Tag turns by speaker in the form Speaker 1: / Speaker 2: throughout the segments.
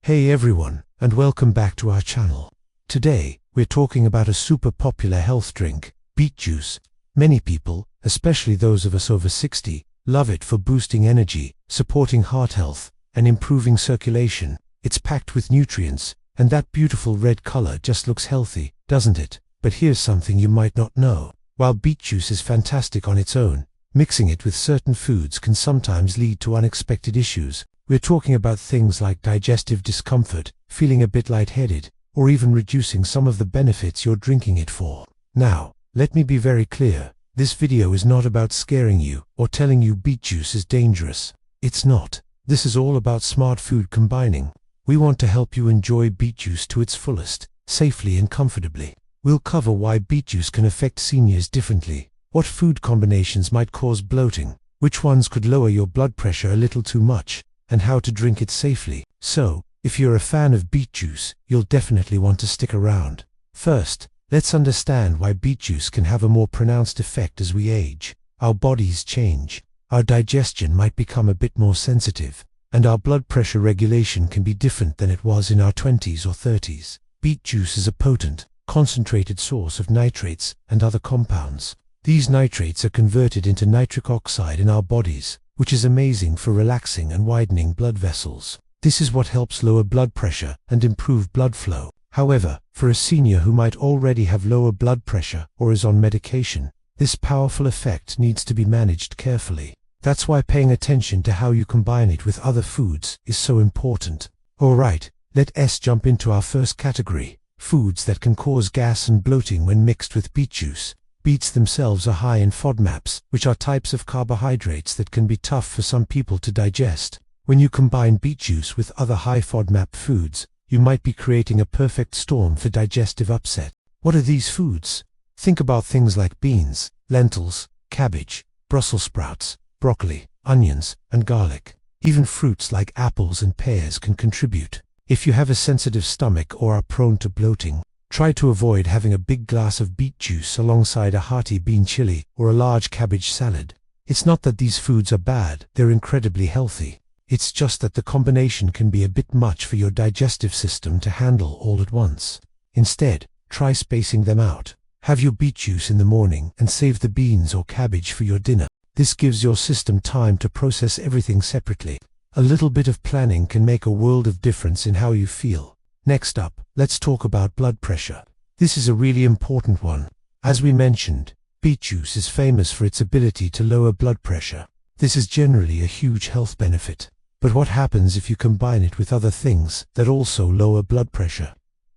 Speaker 1: Hey everyone, and welcome back to our channel. Today, we're talking about a super popular health drink, beet juice. Many people, especially those of us over 60, love it for boosting energy, supporting heart health, and improving circulation. It's packed with nutrients, and that beautiful red color just looks healthy, doesn't it? But here's something you might not know. While beet juice is fantastic on its own, mixing it with certain foods can sometimes lead to unexpected issues. We're talking about things like digestive discomfort, feeling a bit lightheaded, or even reducing some of the benefits you're drinking it for. Now, let me be very clear. This video is not about scaring you or telling you beet juice is dangerous. It's not. This is all about smart food combining. We want to help you enjoy beet juice to its fullest, safely and comfortably. We'll cover why beet juice can affect seniors differently, what food combinations might cause bloating, which ones could lower your blood pressure a little too much, and how to drink it safely. So, if you're a fan of beet juice, you'll definitely want to stick around. First, let's understand why beet juice can have a more pronounced effect as we age. Our bodies change, our digestion might become a bit more sensitive, and our blood pressure regulation can be different than it was in our 20s or 30s. Beet juice is a potent, concentrated source of nitrates and other compounds. These nitrates are converted into nitric oxide in our bodies, which is amazing for relaxing and widening blood vessels. This is what helps lower blood pressure and improve blood flow. However, for a senior who might already have lower blood pressure or is on medication, this powerful effect needs to be managed carefully. That's why paying attention to how you combine it with other foods is so important. Alright, let's jump into our first category, foods that can cause gas and bloating when mixed with beet juice. Beets themselves are high in FODMAPs, which are types of carbohydrates that can be tough for some people to digest. When you combine beet juice with other high FODMAP foods, you might be creating a perfect storm for digestive upset. What are these foods? Think about things like beans, lentils, cabbage, Brussels sprouts, broccoli, onions, and garlic. Even fruits like apples and pears can contribute. If you have a sensitive stomach or are prone to bloating, try to avoid having a big glass of beet juice alongside a hearty bean chili or a large cabbage salad. It's not that these foods are bad, they're incredibly healthy. It's just that the combination can be a bit much for your digestive system to handle all at once. Instead, try spacing them out. Have your beet juice in the morning and save the beans or cabbage for your dinner. This gives your system time to process everything separately. A little bit of planning can make a world of difference in how you feel. Next up, let's talk about blood pressure. This is a really important one. As we mentioned, beet juice is famous for its ability to lower blood pressure. This is generally a huge health benefit. But what happens if you combine it with other things that also lower blood pressure?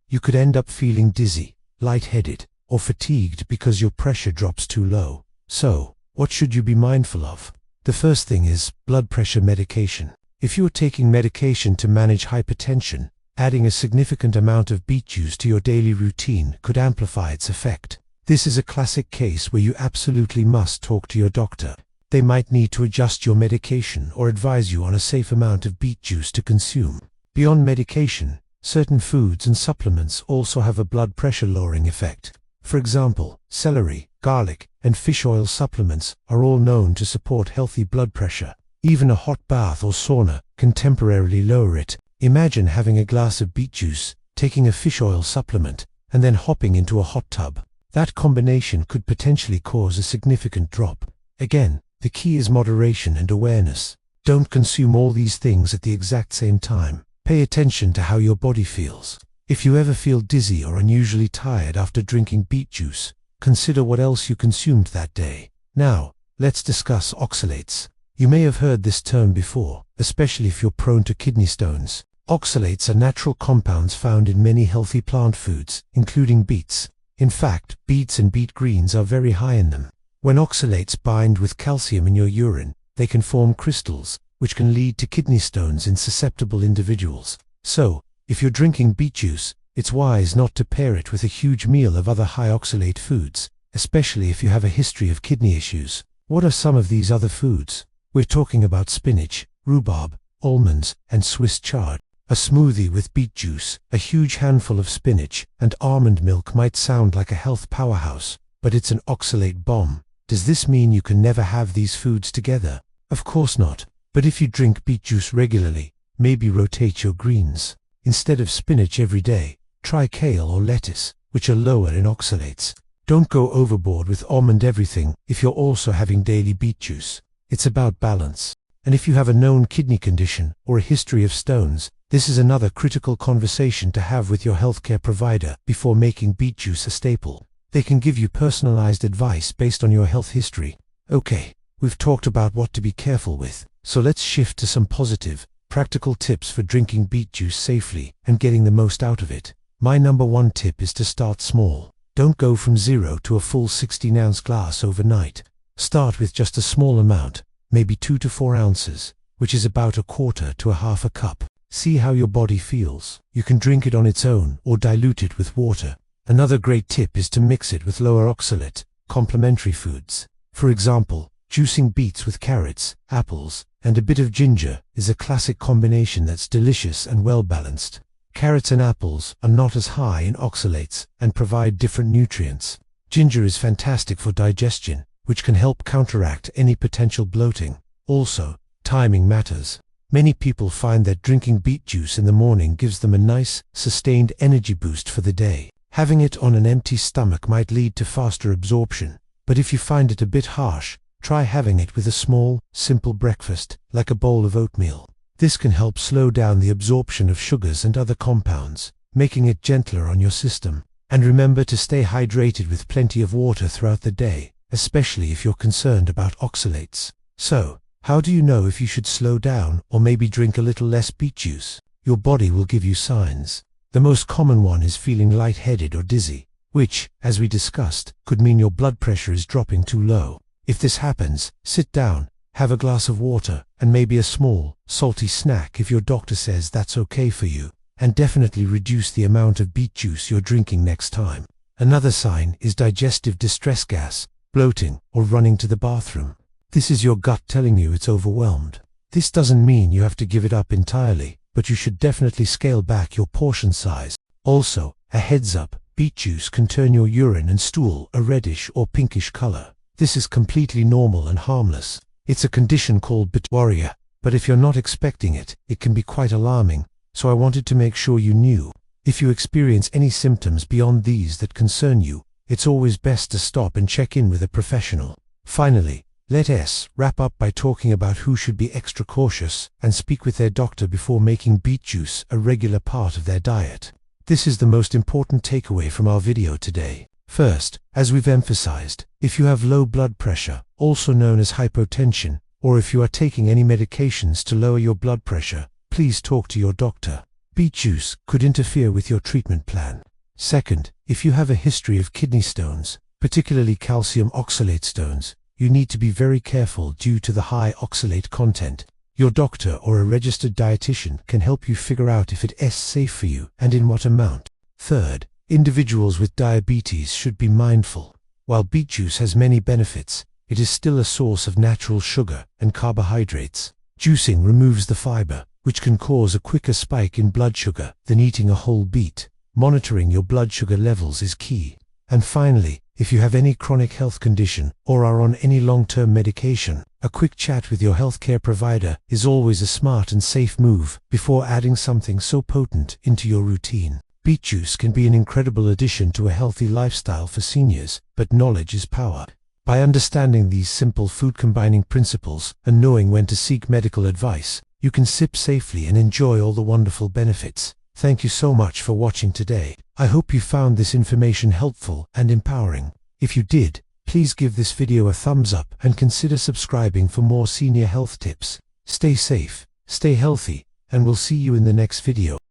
Speaker 1: You could end up feeling dizzy, lightheaded, or fatigued because your pressure drops too low. So, what should you be mindful of? The first thing is blood pressure medication. If you're taking medication to manage hypertension, adding a significant amount of beet juice to your daily routine could amplify its effect. This is a classic case where you absolutely must talk to your doctor. They might need to adjust your medication or advise you on a safe amount of beet juice to consume. Beyond medication, certain foods and supplements also have a blood pressure lowering effect. For example, celery, garlic, and fish oil supplements are all known to support healthy blood pressure. Even a hot bath or sauna can temporarily lower it. Imagine having a glass of beet juice, taking a fish oil supplement, and then hopping into a hot tub. That combination could potentially cause a significant drop. Again, the key is moderation and awareness. Don't consume all these things at the exact same time. Pay attention to how your body feels. If you ever feel dizzy or unusually tired after drinking beet juice, consider what else you consumed that day. Now, let's discuss oxalates. You may have heard this term before, especially if you're prone to kidney stones. Oxalates are natural compounds found in many healthy plant foods, including beets. In fact, beets and beet greens are very high in them. When oxalates bind with calcium in your urine, they can form crystals, which can lead to kidney stones in susceptible individuals. So, if you're drinking beet juice, it's wise not to pair it with a huge meal of other high-oxalate foods, especially if you have a history of kidney issues. What are some of these other foods? We're talking about spinach, rhubarb, almonds, and Swiss chard. A smoothie with beet juice, a huge handful of spinach, and almond milk might sound like a health powerhouse, but it's an oxalate bomb. Does this mean you can never have these foods together? Of course not. But if you drink beet juice regularly, maybe rotate your greens. Instead of spinach every day, try kale or lettuce, which are lower in oxalates. Don't go overboard with almond everything if you're also having daily beet juice. It's about balance. And if you have a known kidney condition or a history of stones, this is another critical conversation to have with your healthcare provider before making beet juice a staple. They can give you personalized advice based on your health history. Okay, we've talked about what to be careful with, so let's shift to some positive, practical tips for drinking beet juice safely and getting the most out of it. My number one tip is to start small. Don't go from 0 to a full 16-ounce glass overnight. Start with just a small amount, maybe 2 to 4 ounces, which is about 1/4 to 1/2 cup. See how your body feels. You can drink it on its own or dilute it with water. Another great tip is to mix it with lower oxalate, complementary foods. For example, juicing beets with carrots, apples, and a bit of ginger is a classic combination that's delicious and well balanced. Carrots and apples are not as high in oxalates and provide different nutrients. Ginger is fantastic for digestion, which can help counteract any potential bloating. Also, timing matters. Many people find that drinking beet juice in the morning gives them a nice, sustained energy boost for the day. Having it on an empty stomach might lead to faster absorption, but if you find it a bit harsh, try having it with a small, simple breakfast, like a bowl of oatmeal. This can help slow down the absorption of sugars and other compounds, making it gentler on your system. And remember to stay hydrated with plenty of water throughout the day, especially if you're concerned about oxalates. So, how do you know if you should slow down or maybe drink a little less beet juice? Your body will give you signs. The most common one is feeling lightheaded or dizzy, which, as we discussed, could mean your blood pressure is dropping too low. If this happens, sit down, have a glass of water, and maybe a small, salty snack if your doctor says that's okay for you, and definitely reduce the amount of beet juice you're drinking next time. Another sign is digestive distress gas, bloating, or running to the bathroom. This is your gut telling you it's overwhelmed. This doesn't mean you have to give it up entirely, but you should definitely scale back your portion size. Also, a heads up, beet juice can turn your urine and stool a reddish or pinkish color. This is completely normal and harmless. It's a condition called Beet warrior, but if you're not expecting it, it can be quite alarming, so I wanted to make sure you knew. If you experience any symptoms beyond these that concern you, it's always best to stop and check in with a professional. Finally, let us wrap up by talking about who should be extra cautious and speak with their doctor before making beet juice a regular part of their diet. This is the most important takeaway from our video today. First, as we've emphasized, if you have low blood pressure, also known as hypotension, or if you are taking any medications to lower your blood pressure, please talk to your doctor. Beet juice could interfere with your treatment plan. Second, if you have a history of kidney stones, particularly calcium oxalate stones, you need to be very careful due to the high oxalate content. Your doctor or a registered dietitian can help you figure out if it is safe for you and in what amount. Third, individuals with diabetes should be mindful. While beet juice has many benefits, it is still a source of natural sugar and carbohydrates. Juicing removes the fiber, which can cause a quicker spike in blood sugar than eating a whole beet. Monitoring your blood sugar levels is key. And finally, if you have any chronic health condition or are on any long-term medication, a quick chat with your healthcare provider is always a smart and safe move before adding something so potent into your routine. Beet juice can be an incredible addition to a healthy lifestyle for seniors, but knowledge is power. By understanding these simple food-combining principles and knowing when to seek medical advice, you can sip safely and enjoy all the wonderful benefits. Thank you so much for watching today. I hope you found this information helpful and empowering. If you did, please give this video a thumbs up and consider subscribing for more senior health tips. Stay safe, stay healthy, and we'll see you in the next video.